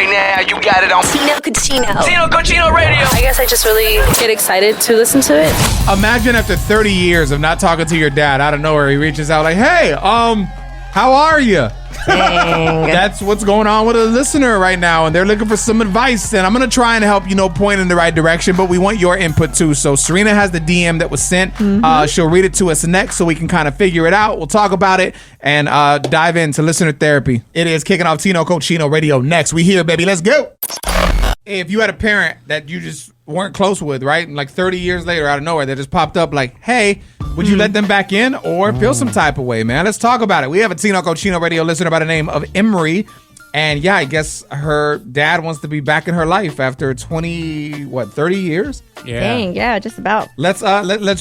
right now. You got it on Tino Cucino. Tino Cucino Radio. I guess I just really get excited to listen to it. Imagine after 30 years of not talking to your dad, out of nowhere, he reaches out like, hey, how are you? That's what's going on with a listener right now, and they're looking for some advice, and I'm going to try and help, point in the right direction, but we want your input too. So Serena has the DM that was sent. She'll read it to us next so we can kind of figure it out. We'll talk about it and dive into listener therapy. It is kicking off Tino Cucino Radio next. We here, baby. Let's go. If you had a parent that you just weren't close with, right? And like 30 years later, out of nowhere, they just popped up like, hey, would you let them back in or feel some type of way, man? Let's talk about it. We have a Tino Cucino Radio listener by the name of Emery. And yeah, I guess her dad wants to be back in her life after 30 years? Yeah. Dang, yeah, just about. Let's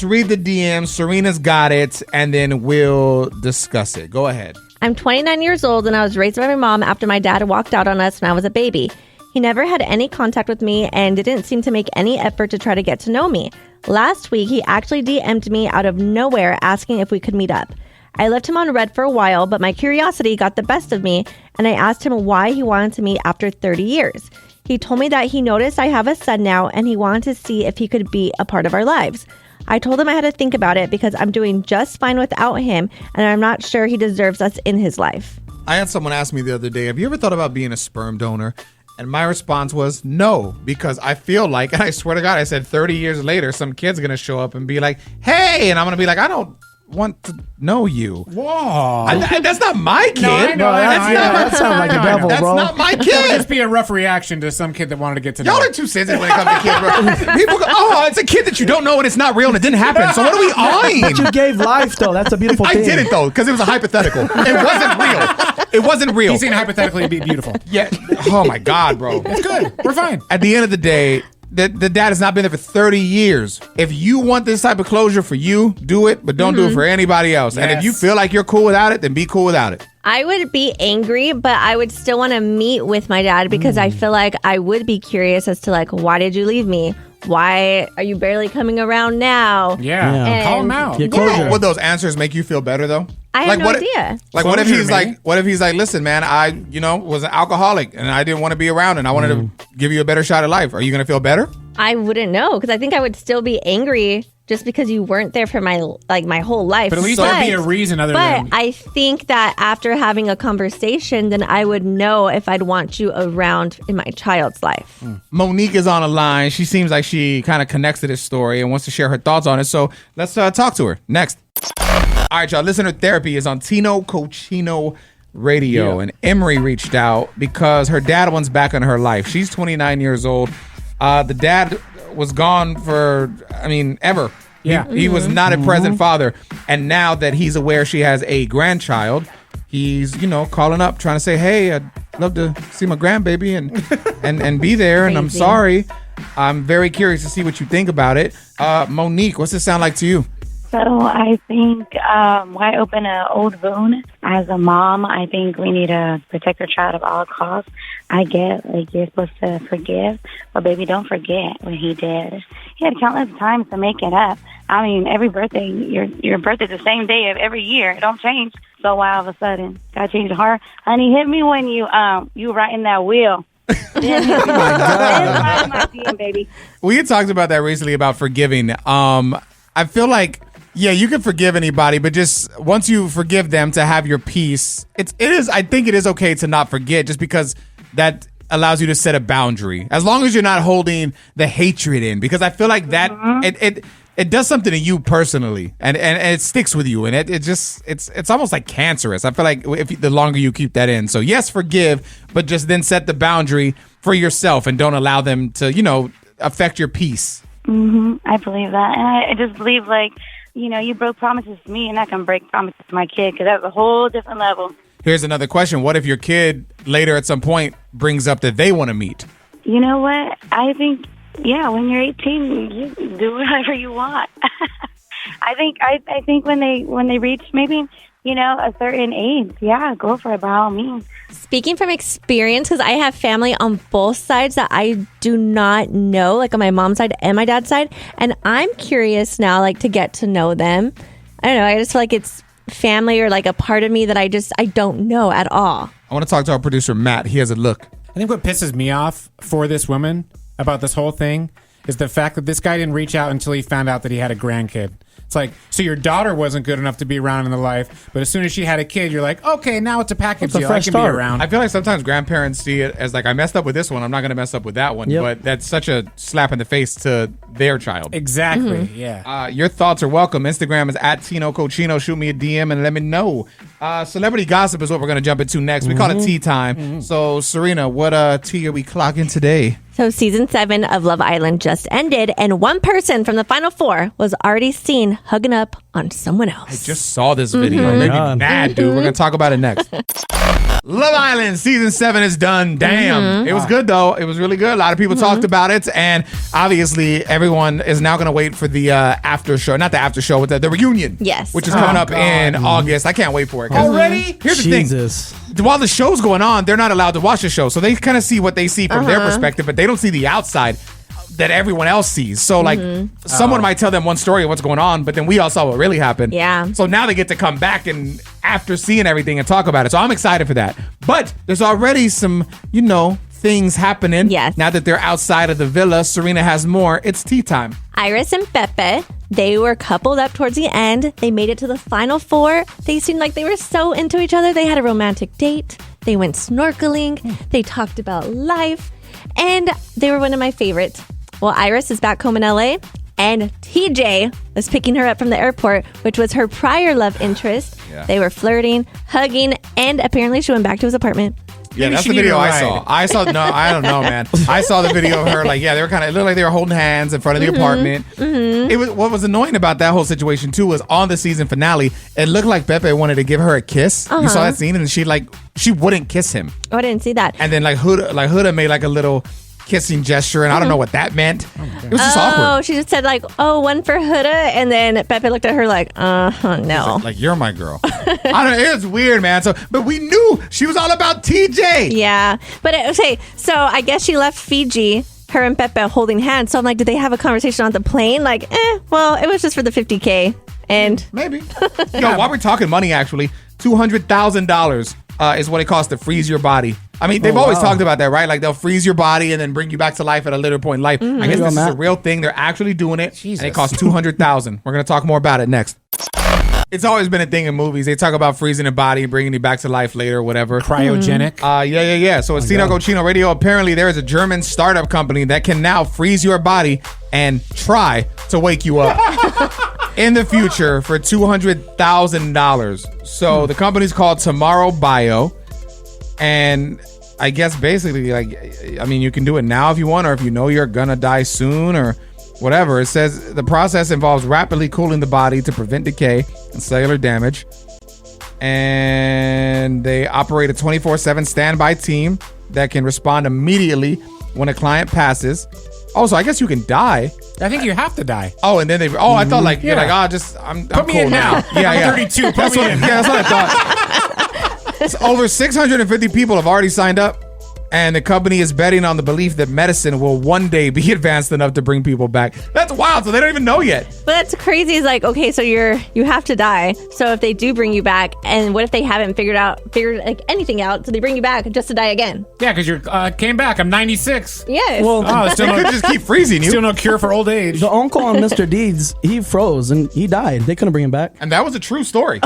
read the DM. Serena's got it, and then we'll discuss it. Go ahead. I'm 29 years old, and I was raised by my mom after my dad walked out on us when I was a baby. He never had any contact with me and didn't seem to make any effort to try to get to know me. Last week, he actually DM'd me out of nowhere asking if we could meet up. I left him on red for a while, but my curiosity got the best of me, and I asked him why he wanted to meet after 30 years. He told me that he noticed I have a son now, and he wanted to see if he could be a part of our lives. I told him I had to think about it because I'm doing just fine without him, and I'm not sure he deserves us in his life. I had someone ask me the other day, have you ever thought about being a sperm donor? And my response was no, because I feel like, and I swear to God, I said 30 years later, some kid's going to show up and be like, hey, and I'm going to be like, I don't want to know you. Whoa. That's not my kid. I know. That sounds like the devil, That's bro. not my That would kid. just be a rough reaction to some kid that wanted to get to know. Y'all are too sensitive when it comes to kids, bro. People go, oh, it's a kid that you don't know and it's not real and it didn't happen. So what are we eyeing? But you gave life, though. That's a beautiful I thing. didn't, though, because it was a hypothetical. It wasn't real. It wasn't real. He's saying hypothetically it'd be beautiful. Yeah. Oh, my God, bro. It's good. We're fine. At the end of the day, the dad has not been there for 30 years. If you want this type of closure for you, do it, but don't do it for anybody else. Yes. And if you feel like you're cool without it, then be cool without it. I would be angry, but I would still want to meet with my dad because I feel like I would be curious as to why did you leave me? Why are you barely coming around now? Yeah. And- Call him out. Get closure. Would those answers make you feel better, though? I have no idea. Like, what if Closure, he's man. like, listen, man, I, was an alcoholic and I didn't want to be around and I wanted to give you a better shot at life. Are you going to feel better? I wouldn't know because I think I would still be angry just because you weren't there for my whole life. But at least there'd be a reason other But than... I think that after having a conversation, then I would know if I'd want you around in my child's life. Monique is on the line. She seems like she kind of connects to this story and wants to share her thoughts on it. So let's talk to her next. All right, y'all. Listener therapy is on Tino Cucino Radio. And Emery reached out because her dad wants back in her life. She's 29 years old. The dad was gone for, ever. Yeah. He was not a present father. And now that he's aware she has a grandchild, he's, calling up, trying to say, hey, I'd love to see my grandbaby and be there. And I'm Crazy. sorry. I'm very curious to see what you think about it. Monique, what's this sound like to you? So I think why open an old wound? As a mom, I think we need to protect our child at all costs. I get you're supposed to forgive, but baby, don't forget what he did. He had countless times to make it up. Every birthday, your birthday's the same day of every year. It don't change. So why all of a sudden gotta change the heart? Honey, hit me when you writing that will. My DM, baby. We had talked about that recently about forgiving. I feel like, yeah, you can forgive anybody, but just once you forgive them to have your peace, I think it is okay to not forget just because that allows you to set a boundary. As long as you're not holding the hatred in, because I feel like that it does something to you personally and it sticks with you and it's almost like cancerous. I feel like the longer you keep that in. So yes, forgive, but just then set the boundary for yourself and don't allow them to, affect your peace. I believe that. And I just believe you broke promises to me and I can break promises to my kid because that's a whole different level. Here's another question. What if your kid later at some point brings up that they want to meet? You know what? I think, when you're 18, you do whatever you want. I think when they reach maybe, a certain age, go for it by all means. Speaking from experience, because I have family on both sides that I do not know, like on my mom's side and my dad's side. And I'm curious now, to get to know them. I don't know. I just feel like it's family or a part of me that I don't know at all. I want to talk to our producer, Matt. He has a look. I think what pisses me off for this woman about this whole thing is the fact that this guy didn't reach out until he found out that he had a grandkid. It's like, so your daughter wasn't good enough to be around in the life, but as soon as she had a kid, you're like, okay, now it's a package It's a deal. fresh I can start. be around. I feel like sometimes grandparents see it as like, I messed up with this one, I'm not going to mess up with that one. Yep. But that's such a slap in the face to their child. Exactly, yeah. Your thoughts are welcome. Instagram is at Tino Cochino. Shoot me a DM and let me know. Celebrity gossip is what we're going to jump into next. We call it tea time. So, Serena, what tea are we clocking today? So season 7 of Love Island just ended, and one person from the final 4 was already seen hugging up on someone I else. just saw this video. It made me God. mad, dude. We're going to talk about it next. Love Island season 7 is done. Damn. It was good, though. It was really good. A lot of people talked about it. And obviously, everyone is now going to wait for the after show. Not the after show, but the reunion. Yes. Which is coming up in August. I can't wait for it. 'Cause Already? Here's the thing. Jesus. While the show's going on, they're not allowed to watch the show. So they kind of see what they see from their perspective, but they don't see the outside that everyone else sees. So like someone might tell them one story of what's going on, but then we all saw what really happened. Yeah. So now they get to come back and after seeing everything and talk about it. So I'm excited for that. But there's already some, things happening. Yes. Now that they're outside of the villa, Serena has more. It's tea time. Iris and Pepe, they were coupled up towards the end. They made it to the final 4. They seemed like they were so into each other. They had a romantic date. They went snorkeling. They talked about life. And they were one of my favorites. Well, Iris is back home in LA. And TJ was picking her up from the airport, which was her prior love interest. Yeah. They were flirting, hugging, and apparently she went back to his apartment. Yeah, Maybe that's she the needed video a I ride. saw. No, I don't know, man. I saw the video of her, like, yeah, they were it looked like they were holding hands in front of the apartment. It was, what was annoying about that whole situation, too, was on the season finale, it looked like Pepe wanted to give her a kiss. You saw that scene, and she wouldn't kiss him. Oh, I didn't see that. And then, Huda made, like, a little kissing gesture, and I don't know what that meant. It was just Oh, awkward. she just said like, one for Huda. And then Pepe looked at her like, no. Like, you're my girl. It was weird, man. But we knew she was all about TJ. Yeah. But okay, so I guess she left Fiji, her and Pepe holding hands. So I'm like, did they have a conversation on the plane? Like, well, it was just for the $50K. And Maybe. While we're talking money, actually, $200,000 is what it costs to freeze your body. I mean, they've always talked about that, right? Like, they'll freeze your body and then bring you back to life at a later point in life. I guess this is a real thing. They're actually doing it. And it costs $200,000. We're going to talk more about it next. It's always been a thing in movies. They talk about freezing a body and bringing you back to life later or whatever. Cryogenic. Yeah. So it's Tino Cochino Radio. Apparently, there is a German startup company that can now freeze your body and try to wake you up in the future for $200,000. So the company's called Tomorrow Bio. And I guess basically, you can do it now if you want, or if you know you're gonna die soon or whatever. It says the process involves rapidly cooling the body to prevent decay and cellular damage. And they operate a 24/7 standby team that can respond immediately when a client passes. Also, I guess you can die. I think you have to die. Oh, and then I thought you're like, I'm Put me cool in now. Yeah, I'm 32. Put me in. Yeah, that's what I thought. So over 650 people have already signed up, and the company is betting on the belief that medicine will one day be advanced enough to bring people back. That's wild. So they don't even know yet. but that's crazy. It's like, okay, so you have to die. So if they do bring you back, and what if they haven't figured like anything out? So they bring you back just to die again. Yeah, because you came back. I'm 96. Yes. Well, Still They could no, just keep freezing you. still no cure for old age. the uncle on Mr. Deeds, he froze and he died. They couldn't bring him back. And that was a true story.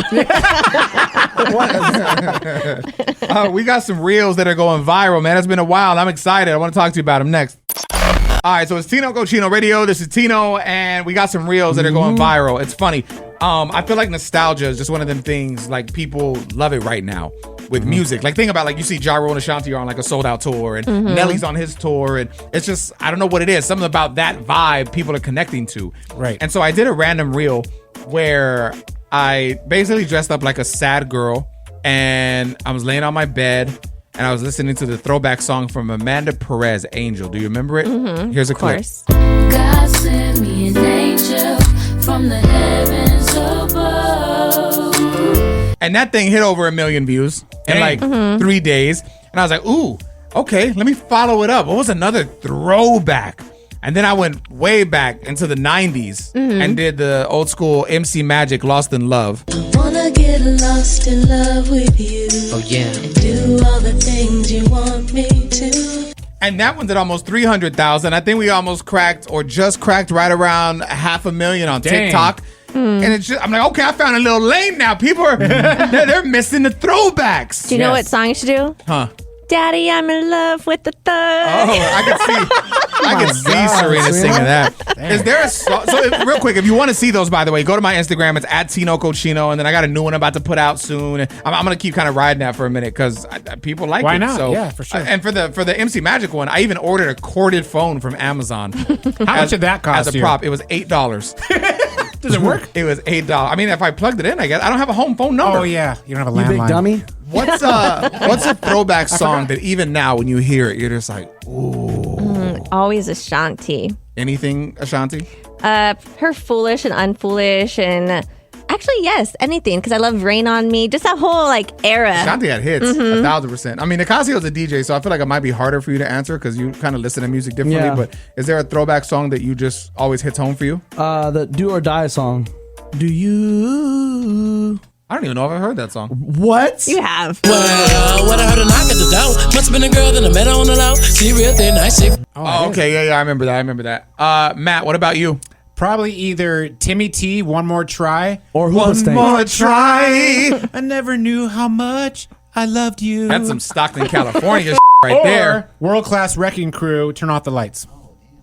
We got some reels that are going viral, man. It's been a while. I'm excited. I want to talk to you about them next. All right, so it's Tino Cochino Radio. This is Tino, and we got some reels that are going viral. It's funny. I feel like nostalgia is just one of them things, like, people love it right now with music. Like, think about, like, you see Ja Rule and Ashanti are on, like, a sold-out tour, and Nelly's on his tour, and it's just, I don't know what it is. Something about that vibe people are connecting to. Right. And so I did a random reel where I basically dressed up like a sad girl, and I was laying on my bed, and I was listening to the throwback song from Amanda Perez, Angel. Do you remember it? Here's a clip. Of course. God sent me an angel from the heavens above. And that thing hit over 1 million views in like 3 days. And I was like, ooh, okay, let me follow it up. What was another throwback? And then I went way back into the 90s and did the old school MC Magic, Lost in Love. Wanna get lost in love with you. Oh, yeah. And do all the things you want me to And that one's at almost 300,000. I think we almost cracked or just cracked right around 500,000 on Dang. TikTok. And it's just, I'm like, okay, I found a little lane now. People are they're missing the throwbacks. Do you know what song you should do? Huh? Daddy, I'm in love with the thug. Oh, I can see Serena singing that. Is there a song? So real quick, if you want to see those, by the way, go to my Instagram. It's at Tino Cochino, and then I got a new one about to put out soon. I'm going to keep kind of riding that for a minute because people like it. Why not? So, Yeah, for sure. And for the MC Magic one, I even ordered a corded phone from Amazon. How much did that cost as a you? prop? It was $8. Does it work? It was $8. I mean, if I plugged it in, I guess I don't have a home phone number. Oh yeah, you don't have a You big landline. dummy. What's a throwback song that even now when you hear it, you're just like, ooh. Always Ashanti. Anything, Ashanti? Her Foolish and Unfoolish and actually, yes, anything because I love Rain on Me. Just that whole era. Ashanti had hits, 1,000%. I mean, Nicasio's a DJ, so I feel like it might be harder for you to answer because you kind of listen to music differently. Yeah. But is there a throwback song that you just always hits home for you? The Do or Die song. Do you? I don't even know if I've heard that song. What? You have. Well, what I heard a knock at the door. Must have been a girl that I met on the low. She real thin, nice chick. Oh, okay, yeah, I remember that. Matt, what about you? Probably either Timmy T, One More Try, Or Hoobastank. One more try. I never knew how much I loved you. That's some Stockton, California right or there. World Class Wrecking Crew, Turn Off the Lights.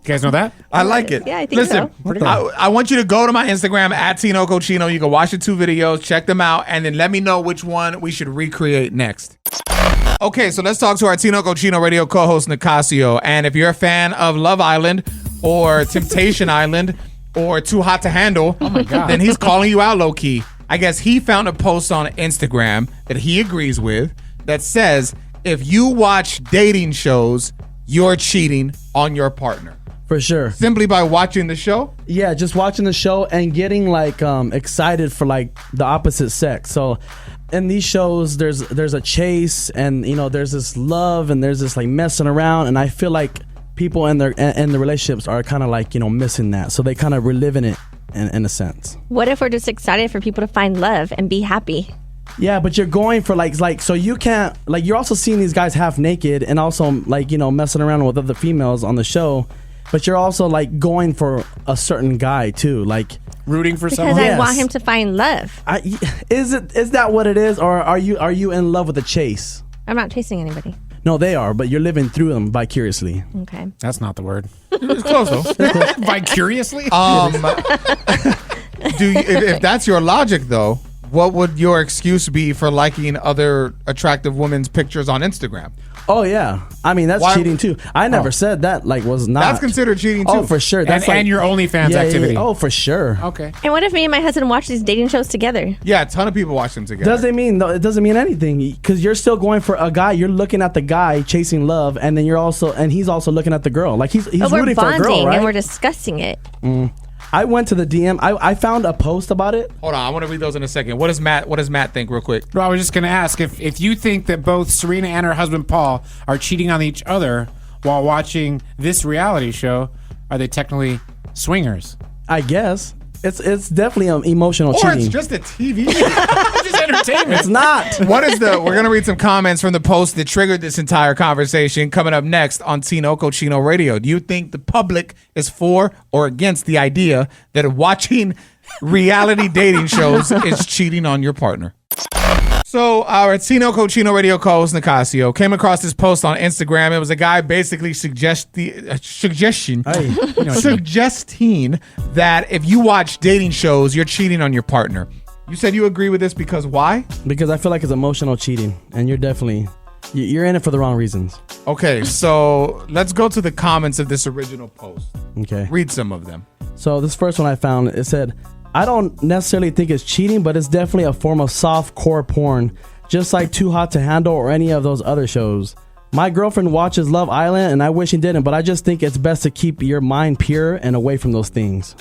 You guys know that? I like it. Yeah, I think Listen, so. I want you to go to my Instagram at Tino Cochino. You can watch the 2 videos, check them out, and then let me know which one we should recreate next. Okay, so let's talk to our Tino Cochino radio co-host Nicasio. And if you're a fan of Love Island or Temptation Island or Too Hot to Handle, oh my God, then he's calling you out low key. I guess he found a post on Instagram that he agrees with that says if you watch dating shows, you're cheating on your partner. For sure. Simply by watching the show? Yeah, just watching the show and getting excited for the opposite sex. So in these shows there's a chase and there's this love and there's this messing around, and I feel like people in the relationships are kind of missing that. So they kind of reliving it in a sense. What if we're just excited for people to find love and be happy? Yeah, but you're going for so you can't you're also seeing these guys half naked and also messing around with other females on the show. But you're also going for a certain guy too, rooting for Because someone. I Yes. want him to find love. Is that what it is, or are you in love with the chase? I'm not chasing anybody. No, they are, but you're living through them vicariously. Okay. That's not the word. It's close though. Vicariously? If that's your logic though, what would your excuse be for liking other attractive women's pictures on Instagram? Oh yeah, I mean that's Why- cheating too. I never said that was not. That's considered cheating too. Oh, for sure. That's and your OnlyFans activity. Oh, for sure. Okay. And what if me and my husband watch these dating shows together? Yeah, a ton of people watch them together. It doesn't mean anything because you're still going for a guy. You're looking at the guy chasing love, and then he's also looking at the girl. He's But we're rooting for a bonding girl, right? and we're discussing it. I went to the DM. I found a post about it. Hold on, I want to read those in a second. What does Matt think real quick? Well, I was just going to ask if you think that both Serena and her husband Paul are cheating on each other while watching this reality show, are they technically swingers? I guess it's definitely emotional Or cheating. it's just a TV show. It's just entertainment. It's not. We're going to read some comments from the post that triggered this entire conversation coming up next on Tino Cochino Radio. Do you think the public is for or against the idea that watching reality dating shows is cheating on your partner? So our Tino Cochino Radio co-host Nicasio came across this post on Instagram. It was a guy basically suggesting that if you watch dating shows, you're cheating on your partner. You said you agree with this because why? Because I feel like it's emotional cheating, and you're definitely you're in it for the wrong reasons. Okay, so let's go to the comments of this original post. Okay. Read some of them. So this first one I found, it said, I don't necessarily think it's cheating, but it's definitely a form of soft core porn, just like Too Hot to Handle or any of those other shows. My girlfriend watches Love Island, and I wish he didn't, but I just think it's best to keep your mind pure and away from those things.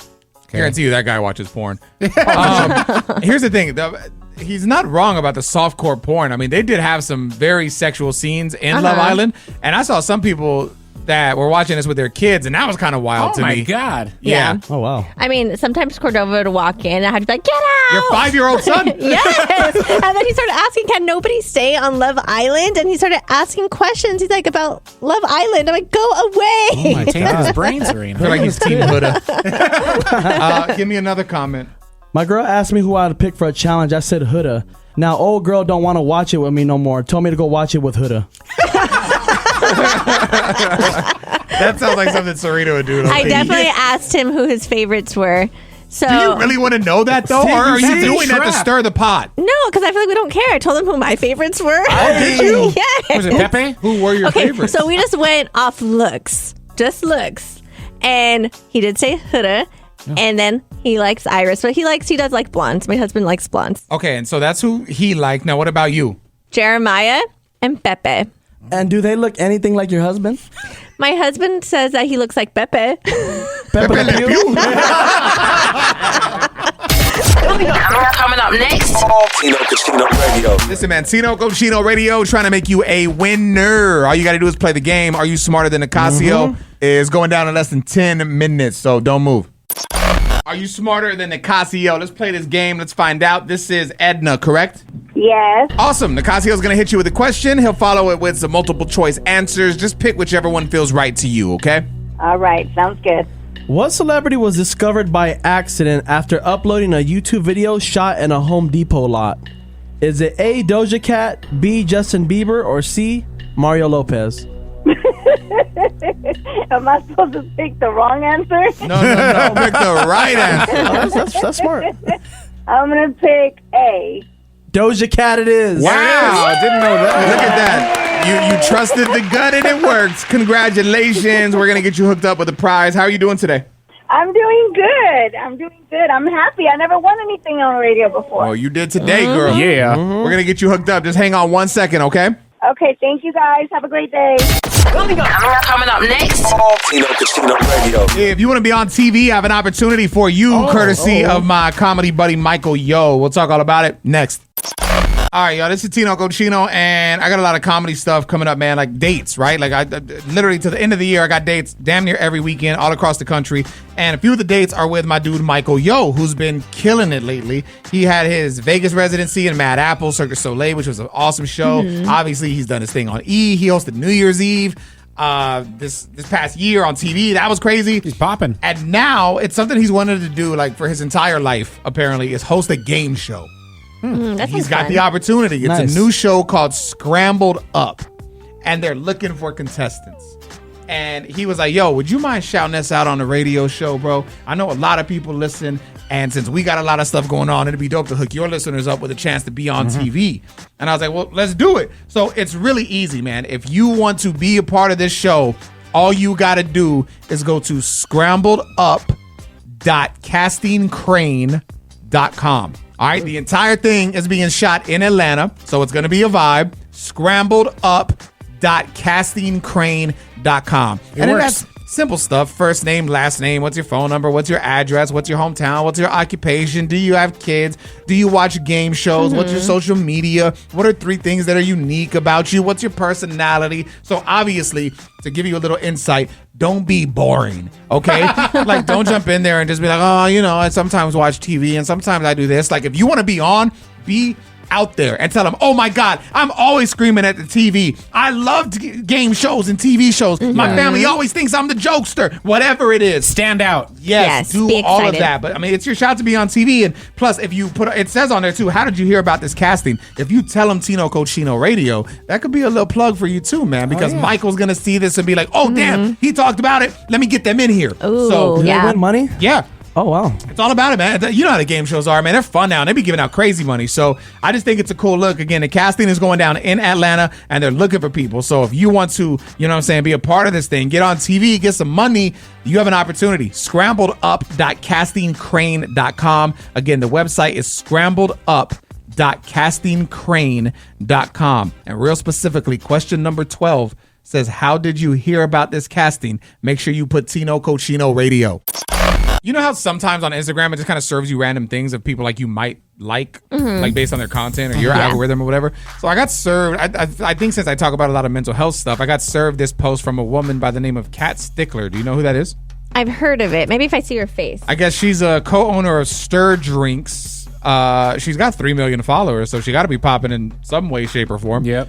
Guarantee you that guy watches porn. Here's the thing. He's not wrong about the softcore porn. I mean, they did have some very sexual scenes in Love Island, and I saw some people that were watching this with their kids, and that was kind of wild Oh to my me. God. Yeah. Oh wow. I mean, sometimes Cordova would walk in and I'd be like, get out! Your 5-year-old son? Yes! And then he started asking, can nobody stay on Love Island? And he started asking questions. He's like, about Love Island. I'm like, go away! Oh my, take his brain, Serena. Feel like he's Team Huda. Give me another comment. My girl asked me who I'd pick for a challenge. I said Huda. Now, old girl don't want to watch it with me no more. Told me to go watch it with Huda. That sounds like something Serena would do. I definitely asked him who his favorites were. So Do you really want to know that, though? Or are you doing that to stir the pot? No, because I feel like we don't care. I told him who my favorites were. Oh, did you? Yes. Was it Pepe? Who were your favorites? So we just went off looks. Just looks. And he did say Huda. And then he likes Iris. But he does like blondes. My husband likes blondes. Okay, and so that's who he liked. Now, what about you? Jeremiah and Pepe. And do they look anything like your husband? My husband says that he looks like Pepe. Pepe Le Pew? Coming up next. Tino Casino Radio. Listen, man, Tino Cochino Radio trying to make you a winner. All you got to do is play the game. Are You Smarter Than Nicasio? Is going down in less than 10 minutes, so don't move. Are you smarter than Nicasio? Let's play this game. Let's find out. This is Edna, correct? Yes. Awesome. Nicasio's going to hit you with a question. He'll follow it with some multiple choice answers. Just pick whichever one feels right to you, okay? All right. Sounds good. What celebrity was discovered by accident after uploading a YouTube video shot in a Home Depot lot? Is it A, Doja Cat, B, Justin Bieber, or C, Mario Lopez? Am I supposed to pick the wrong answer? No. Pick the right answer. That's smart. I'm going to pick A. Doja Cat it is. Wow, I didn't know that. Look at that. You trusted the gut and it worked. Congratulations. We're going to get you hooked up with a prize. How are you doing today? I'm doing good. I'm happy. I never won anything on radio before. Oh, you did today, girl. Yeah. We're going to get you hooked up. Just hang on 1 second, okay? Okay, thank you guys. Have a great day. Coming up next. Tino Casino Radio. If you want to be on TV, I have an opportunity for you, courtesy of my comedy buddy, Michael Yo. We'll talk all about it next. All right, y'all, this is Tino Cochino, and I got a lot of comedy stuff coming up, man, like dates, right? Like, I literally, to the end of the year, I got dates damn near every weekend all across the country, and a few of the dates are with my dude, Michael Yo, who's been killing it lately. He had his Vegas residency in Mad Apple, Cirque du Soleil, which was an awesome show. Obviously, he's done his thing on E! He hosted New Year's Eve this past year on TV. That was crazy. He's popping. And now, it's something he's wanted to do, like, for his entire life, apparently, is host a game show. He's got the opportunity. It's Nice. a new show called Scrambled Up, and they're looking for contestants. And he was like, yo, would you mind shouting us out on the radio show, bro? I know a lot of people listen, and since we got a lot of stuff going on, it'd be dope to hook your listeners up with a chance to be on TV. And I was like, well, let's do it. So it's really easy, man. If you want to be a part of this show, all you got to do is go to scrambledup.castingcrane.com. All right, the entire thing is being shot in Atlanta, so it's going to be a vibe. Scrambledup.castingcrane.com. And it has simple stuff. First name, last name, what's your phone number, what's your address, what's your hometown, what's your occupation, do you have kids, do you watch game shows, what's your social media, what are 3 things that are unique about you, what's your personality. So obviously, to give you a little insight, don't be boring, okay? Like, don't jump in there and just be like, oh, you know, I sometimes watch TV and sometimes I do this. Like, if you want to be on, be out there and tell them, oh my God, I'm always screaming at the TV. I love game shows and TV shows. My family always thinks I'm the jokester. Whatever it is. Stand out. Yes, do be all of excited. that. But I mean, it's your shot to be on TV. And plus, if you put, it says on there too, how did you hear about this casting? If you tell them Tino Cochino Radio, that could be a little plug for you too, man, because Michael's going to see this and be like, oh, damn, he talked about it. Let me get them in here. Ooh, So, Do they yeah. win money? yeah. Oh, wow. It's all about it, man. You know how the game shows are, man. They're fun now, and they be giving out crazy money. So I just think it's a cool look. Again, the casting is going down in Atlanta, and they're looking for people. So if you want to, you know what I'm saying, be a part of this thing, get on TV, get some money, you have an opportunity. Scrambledup.castingcrane.com. Again, the website is scrambledup.castingcrane.com. And real specifically, question number 12 says, how did you hear about this casting? Make sure you put Tino Cochino Radio. You know how sometimes on Instagram it just kind of serves you random things of people like you might like based on their content or your algorithm or whatever. So I got served. I think since I talk about a lot of mental health stuff, I got served this post from a woman by the name of Kat Stickler. Do you know who that is? I've heard of it. Maybe if I see her face. I guess she's a co-owner of Stir Drinks. She's got 3 million followers, so she got to be popping in some way, shape, or form. Yep.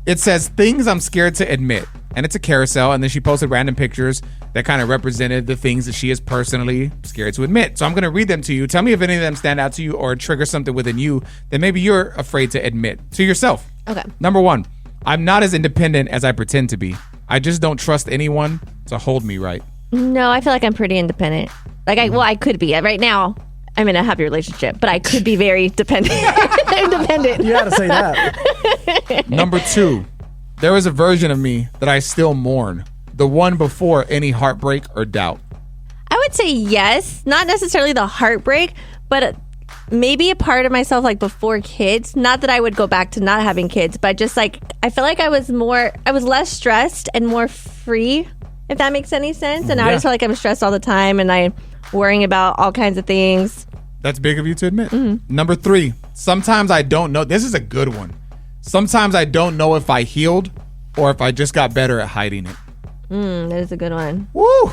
It says things I'm scared to admit, and it's a carousel, and then she posted random pictures that kind of represented the things that she is personally scared to admit. So I'm going to read them to you. Tell me if any of them stand out to you or trigger something within you that maybe you're afraid to admit to yourself. Okay. Number 1, I'm not as independent as I pretend to be. I just don't trust anyone to hold me right. No, I feel like I'm pretty independent. Like, I could be. Right now, I'm in a happy relationship, but I could be very independent. You gotta say that. Number 2, there is a version of me that I still mourn. The one before any heartbreak or doubt. I would say yes. Not necessarily the heartbreak, but maybe a part of myself like before kids. Not that I would go back to not having kids, but just like I feel like I was less stressed and more free, if that makes any sense. And now I just feel like I'm stressed all the time and I'm worrying about all kinds of things. That's big of you to admit. Number 3, sometimes I don't know. This is a good one. Sometimes I don't know if I healed or if I just got better at hiding it. That is a good one. Woo!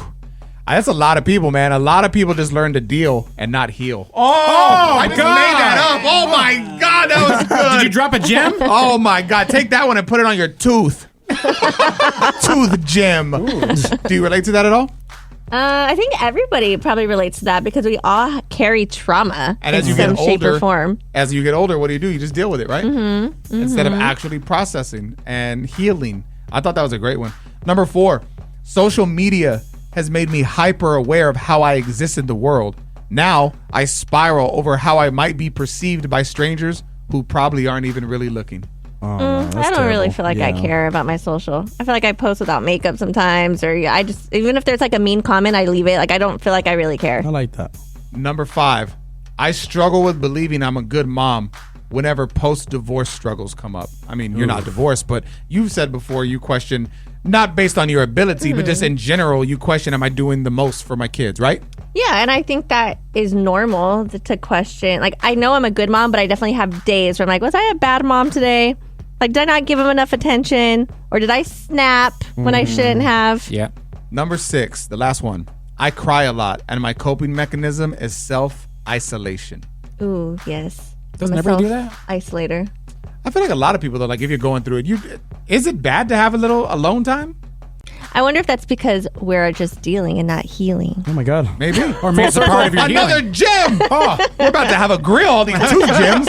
That's a lot of people, man. A lot of people just learn to deal and not heal. Oh I just God. made that up. Oh my God, that was good. Did you drop a gem? Oh my God, take that one and put it on your tooth. Tooth gem. Do you relate to that at all? I think everybody probably relates to that because we all carry trauma And as in you some get shape or older, form. as you get older, what do? You just deal with it, right? Instead of actually processing and healing. I thought that was a great one. Number 4, social media has made me hyper aware of how I exist in the world. Now I spiral over how I might be perceived by strangers who probably aren't even really looking. I don't really feel like I care about my social. I feel like I post without makeup sometimes, or I just, even if there's like a mean comment, I leave it. Like I don't feel like I really care. I like that. Number 5, I struggle with believing I'm a good mom whenever post-divorce struggles come up. I mean, you're not divorced, but you've said before you question, not based on your ability, but just in general, you question, am I doing the most for my kids, right? Yeah, and I think that is normal to question. Like, I know I'm a good mom, but I definitely have days where I'm like, was I a bad mom today? Like, did I not give him enough attention? Or did I snap when I shouldn't have? Yeah. Number 6, the last one. I cry a lot, and my coping mechanism is self-isolation. Ooh, yes. Doesn't everybody do that? Isolator. I feel like a lot of people, though, like if you're going through it, is it bad to have a little alone time? I wonder if that's because we're just dealing and not healing. Oh my God. Maybe. Or maybe it's a part of your Another healing. gym. Oh, we're about to have a grill, all these 2 gyms.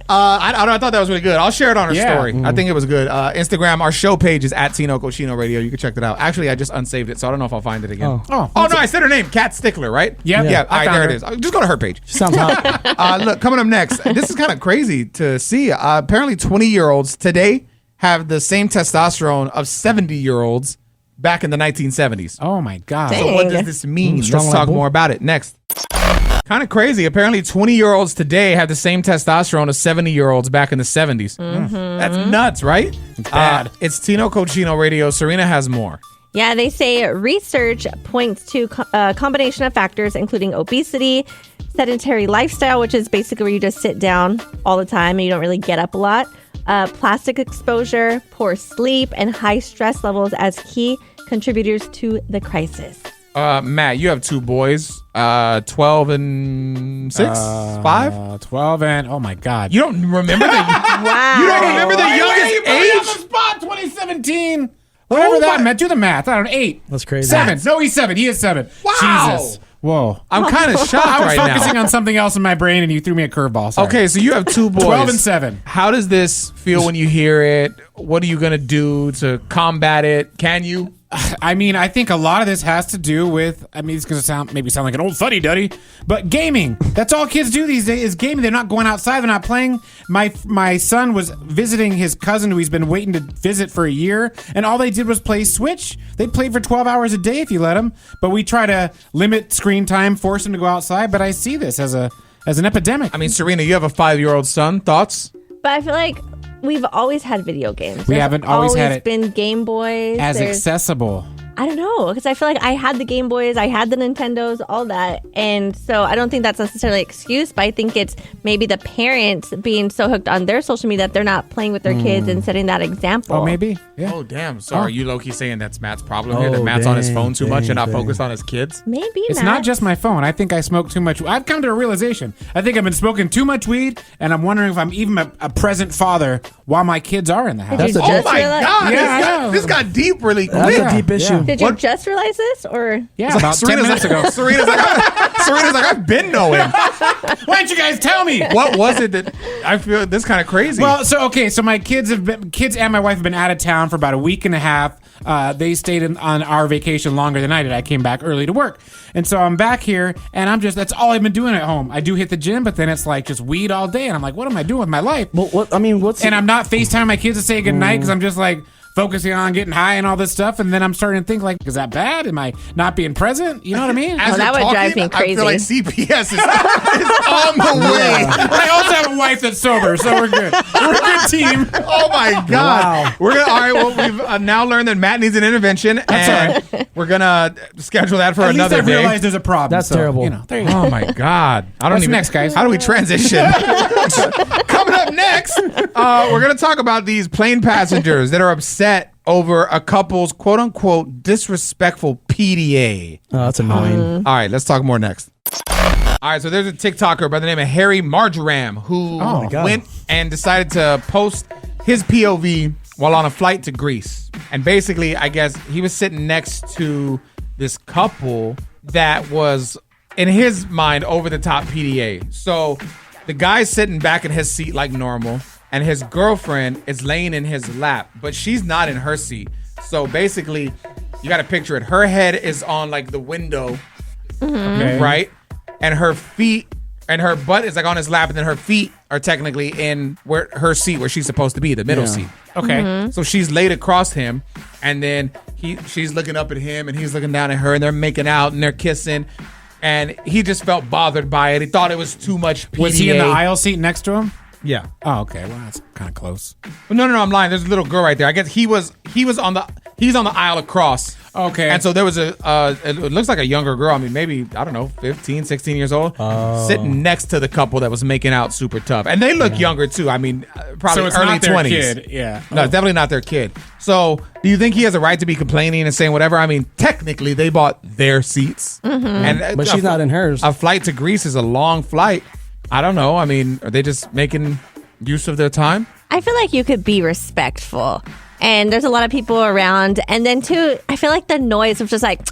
I thought that was really good. I'll share it on our story. I think it was good. Instagram, our show page is at Tino Cochino Radio. You can check that out. Actually, I just unsaved it, so I don't know if I'll find it again. Oh. Oh no, I said her name, Kat Stickler, right? Yep. Yeah. I All right, found there her. it is. Just go to her page. Sounds hot. Look, coming up next, this is kind of crazy to see. Apparently 20-year-olds today have the same testosterone of 70-year-olds back in the 1970s. Oh my God. Dang. So what does this mean? strong Let's talk label. more about it next. Kind of crazy. Apparently 20-year-olds today have the same testosterone as 70-year-olds back in the 70s. That's nuts, right? It's bad. It's Tino Cochino Radio. Serena has more. Yeah, they say research points to a combination of factors, including obesity, sedentary lifestyle, which is basically where you just sit down all the time and you don't really get up a lot, plastic exposure, poor sleep, and high stress levels as key contributors to the crisis. Matt, you have 2 boys, 12 and 6, 5. 12 and, oh my God. You don't remember the Wow. You don't remember the youngest age? spot 2017. Whatever that meant. Do the math. I don't know. 8. That's crazy. 7. No, he's 7. He is 7. Wow. Jesus. Whoa. I'm kind of shocked I was right focusing now. on something else in my brain and you threw me a curveball. Sorry. Okay, so you have 2 boys. 12 and 7. How does this feel when you hear it? What are you going to do to combat it? Can you? I mean, I think a lot of this has to do with, I mean, it's going to maybe sound like an old fuddy-duddy, but gaming. That's all kids do these days is gaming. They're not going outside. They're not playing. My son was visiting his cousin who he's been waiting to visit for a year, and all they did was play Switch. They played for 12 hours a day if you let them, but we try to limit screen time, force them to go outside, but I see this as an epidemic. I mean, Serena, you have a 5-year-old son. Thoughts? But I feel like we've always had video games. We There's haven't always had it been Game Boys. as There's- accessible. I don't know. know, because I feel like I had the Game Boys, I had the Nintendos, all that. And so I don't think that's necessarily an excuse, but I think it's maybe the parents being so hooked on their social media that they're not playing with their kids and setting that example. Oh, maybe. Yeah. Oh, damn. So are you low-key saying that's Matt's problem here? That Matt's on his phone too much and not focused on his kids? Maybe It's not just my phone. I think I smoke too much. I've come to a realization. I think I've been smoking too much weed, and I'm wondering if I'm even a present father while my kids are in the house. Did you Oh just my realize- God. Yeah, This got deep really quick. That's a deep issue. Did you just realize this, or? Yeah, about 10 minutes ago. Serina's like, I've been knowing. Why didn't you guys tell me? What was it that I feel this kind of crazy? Well, so my kids and my wife have been out of town for about a week and a half. They stayed on our vacation longer than I did. I came back early to work. And so I'm back here, and that's all I've been doing at home. I do hit the gym, but then it's like just weed all day. And I'm like, what am I doing with my life? Well, And I'm not FaceTiming my kids to say goodnight because I'm just like focusing on getting high and all this stuff. And then I'm starting to think like, is that bad? Am I not being present? You know what I mean? As that you're would drive me I feel like crazy. CPS is on the way. I also have a wife that's sober, so we're good. We're a good team. Oh my God! Wow. We're gonna. All right. Well, we've now learned that Matt needs an intervention, and we're gonna schedule that for At another least I day. realize there's a problem. That's terrible. You know, there you go. Oh my God! I don't What's even. next, guys? How do we transition? Coming up next, we're gonna talk about these plane passengers that are upset over a couple's quote unquote disrespectful PDA. Oh, that's annoying. All right, let's talk more next. All right, so there's a TikToker by the name of Harry Marjoram who my God. went and decided to post his POV while on a flight to Greece. And basically, I guess he was sitting next to this couple that was, in his mind, over the top PDA. So the guy's sitting back in his seat like normal, and his girlfriend is laying in his lap, but she's not in her seat. So basically, you got to picture it. Her head is on like the window, Okay. right? And her feet and her butt is like on his lap, and then her feet are technically in where her seat, where she's supposed to be, the middle seat. Okay. So she's laid across him, and then she's looking up at him, and he's looking down at her, and they're making out and they're kissing, and he just felt bothered by it. He thought it was too much PDA. Was he in the aisle seat next to him? Yeah. Oh, okay. Well, that's kind of close. No, I'm lying. There's a little girl right there. I guess he's on the aisle across. Okay. And so there was it looks like a younger girl. I mean, maybe, I don't know, 15, 16 years old, sitting next to the couple that was making out super tough. And they look younger too. I mean, probably So it's early not their 20s. kid. Yeah. No, it's definitely not their kid. So do you think he has a right to be complaining and saying whatever? I mean, technically they bought their seats. And But she's not in hers. A flight to Greece is a long flight. I don't know. I mean, are they just making use of their time? I feel like you could be respectful. And there's a lot of people around. And then, too, I feel like the noise of just like,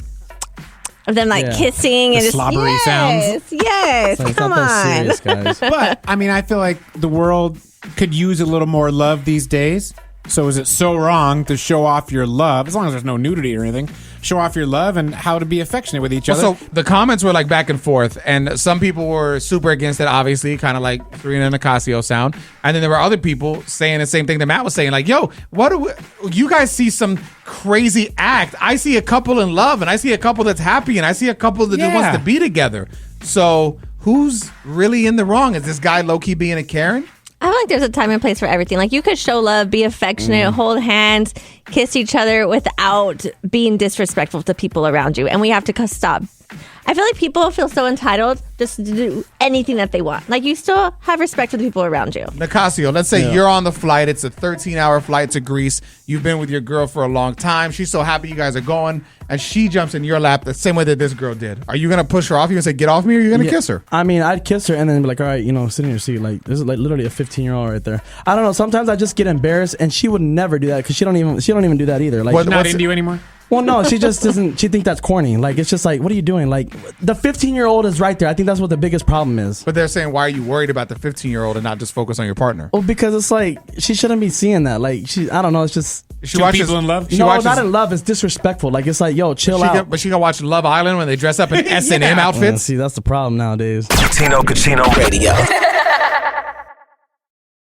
of them like kissing and just slobbery sounds. Yes, It's come not on. that serious, guys. But, I mean, I feel like the world could use a little more love these days. So is it so wrong to show off your love, as long as there's no nudity or anything, show off your love and how to be affectionate with each other? So the comments were like back and forth, and some people were super against it, obviously, kind of like Serina and Nicasio sound. And then there were other people saying the same thing that Matt was saying, like, yo, what do you guys see some crazy act? I see a couple in love, and I see a couple that's happy, and I see a couple that just wants to be together. So who's really in the wrong? Is this guy low-key being a Karen? I feel like there's a time and place for everything. Like, you could show love, be affectionate, hold hands, kiss each other without being disrespectful to people around you. And we have to stop. I feel like people feel so entitled just to do anything that they want. Like, you still have respect for the people around you. Nicasio, let's say you're on the flight. It's a 13-hour flight to Greece. You've been with your girl for a long time. She's so happy you guys are going, and she jumps in your lap the same way that this girl did. Are you going to push her off? You going to say, get off me, or are you going to kiss her? I mean, I'd kiss her and then be like, all right, sit in your seat. Like, this is like literally a 15-year-old right there. I don't know. Sometimes I just get embarrassed, and she would never do that because she don't even do that either. Like, She's not into you anymore? Well, no, she just doesn't. She thinks that's corny. Like, it's just like, what are you doing? Like, the 15-year-old is right there. I think that's what the biggest problem is. But they're saying, why are you worried about the 15-year-old and not just focus on your partner? Well, because it's like, she shouldn't be seeing that. Like, I don't know. It's just. She watches people in love? Not in love. It's disrespectful. Like, it's like, yo, chill out. But she can watch Love Island when they dress up in S&M outfits? See, that's the problem nowadays. Tino Casino Radio.